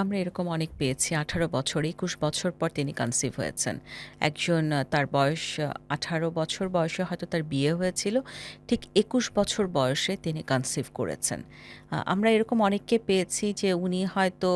আমরা এরকম অনেক পেয়েছি। ১৮ বছর, ২১ বছর পর তিনি কনসিভ হয়েছেন। একজন তার বয়স ১৮ বছর বয়সে হয়তো তার বিয়ে হয়েছিল। ঠিক ২১ বছর বয়সে তিনি কনসিভ করেছেন। আমরা এরকম অনেককে পেয়েছি যে উনি হয়তো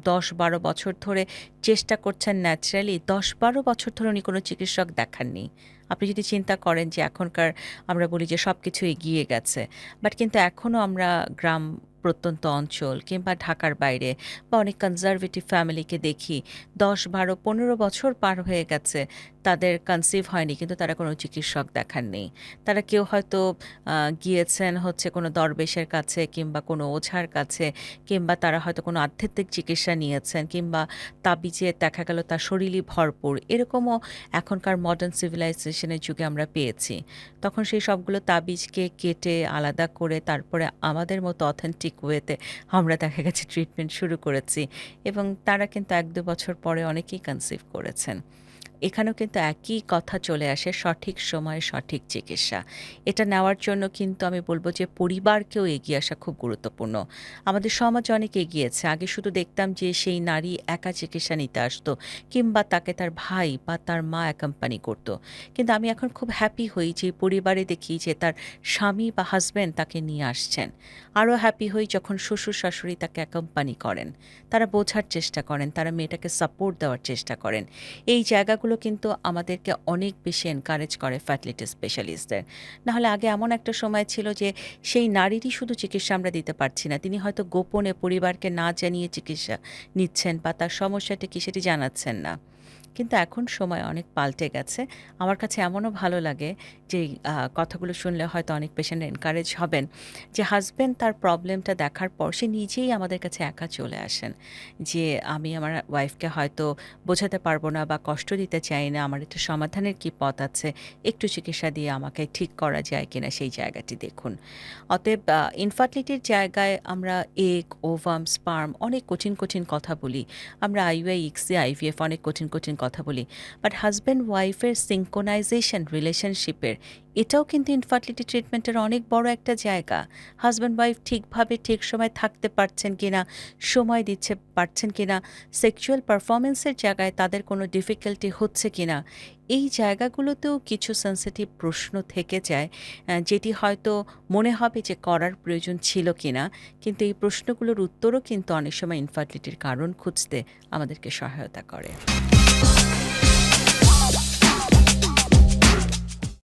১০-১২ বছর ধরে চেষ্টা করছেন ন্যাচারালি। ১০-১২ বছর ধরে উনি কোনো চিকিৎসক দেখাননি। আপনি যদি চিন্তা করেন যে এখনকার আমরা বলি যে সবকিছু এগিয়ে গেছে। বাট কিন্তু এখনো আমরা গ্রাম প্রত্যন্ত অঞ্চল কিংবা ঢাকার বাইরে বা অনেক কনজারভেটিভ ফ্যামিলিকে দেখি ১০, ১২, ১৫ বছর পার হয়ে গেছে। তাদের কনসিভ হয়নি কিন্তু তারা কোনো চিকিৎসক দেখাননি। তারা কেউ হয়তো গিয়েছেন হচ্ছে কোনো দরবেশের কাছে কিংবা কোনো ওঝার কাছে কিংবা তারা হয়তো কোনো আধ্যাত্মিক চিকিৎসা নিয়েছেন কিংবা তাবিজে দেখা গেল তার শরীরই ভরপুর। এরকমও এখনকার মডার্ন সিভিলাইজেশন এর যুগে আমরা পেয়েছি। তখন সেই সবগুলো তাবিজকে কেটে আলাদা করে তারপরে আমাদের মতো অথেন্টিক ওয়েতে আমরা দেখা গেছে ট্রিটমেন্ট শুরু করেছি এবং তারা কিন্তু ১-২ বছর পরে অনেকেই কনসিভ করেছেন। এখানেও কিন্তু একই কথা চলে আসে সঠিক সময়ে সঠিক চিকিৎসা। এটা নেওয়ার জন্য কিন্তু আমি বলব যে পরিবারকেও এগিয়ে আসা খুব গুরুত্বপূর্ণ। আমাদের সমাজ অনেক এগিয়েছে। আগে শুধু দেখতাম যে সেই নারী একা চিকিৎসা নিতে আসতো কিংবা তাকে তার ভাই বা তার মা অ্যাকম্পানি করত। কিন্তু আমি এখন খুব হ্যাপি হই যে পরিবারে দেখি যে তার স্বামী বা হাসব্যান্ড তাকে নিয়ে আসছেন। আরও হ্যাপি হই যখন শ্বশুর-শাশুড়ি তাকে অ্যাকম্পানি করেন। তারা বোঝার চেষ্টা করেন, তারা মেয়েটাকে সাপোর্ট দেওয়ার চেষ্টা করেন। এই জায়গাগুলো কিন্তু আমাদেরকে অনেক বেশি এনকারেজ করে ফার্টিলিটি স্পেশালিস্টদের। নাহলে আগে এমন একটা সময় ছিল যে সেই নারীরই শুধু চিকিৎসা আমরা দিতে পারছি না। তিনি হয়তো গোপনে পরিবারকে না জানিয়ে চিকিৎসা নিচ্ছেন বা তার সমস্যাটা কি সেটি জানাচ্ছেন না। কিন্তু এখন সময় অনেক পাল্টে গেছে। আমার কাছে এমনও ভালো লাগে যে কথাগুলো শুনলে হয়তো অনেক পেশেন্ট এনকারেজ হবেন যে হাসব্যান্ড তার প্রবলেমটা দেখার পর সে নিজেই আমাদের কাছে একা চলে আসেন। যে আমি আমার ওয়াইফকে হয়তো বোঝাতে পারব না বা কষ্ট দিতে চাই না। আমার একটা সমাধানের কি পথ আছে? একটু চিকিৎসা দিয়ে আমাকে ঠিক করা যায় কিনা সেই জায়গাটি দেখুন। অতএব ইনফার্টিলিটির জায়গায় আমরা এগ, ওভাম, স্পার্ম অনেক কঠিন কথা বলি। আমরা IUI, ICSI, IVF অনেক কঠিন কথা বলি। বাট হাসব্যান্ড ওয়াইফের সিঙ্ক্রোনাইজেশন রিলেশনশিপের এটাও কিন্তু ইনফার্টিলিটি ট্রিটমেন্টের অনেক বড় একটা জায়গা। হাসব্যান্ড ওয়াইফ ঠিকভাবে ঠিক সময় থাকতে পারছেন কিনা, সময় দিচ্ছে পারছেন কিনা, সেক্সুয়াল পারফরম্যান্স এর জায়গায় তাদের কোনো ডিফিকাল্টি হচ্ছে কিনা, এই জায়গাগুলোতেও কিছু সেনসিটিভ প্রশ্ন থেকে যায় যেটি হয়তো মনে হবে যে করার প্রয়োজন ছিল কিনা। কিন্তু এই প্রশ্নগুলোর উত্তরও কিন্তু অনেক সময় ইনফার্টিলিটির কারণ খুঁজতে আমাদেরকে সহায়তা করে।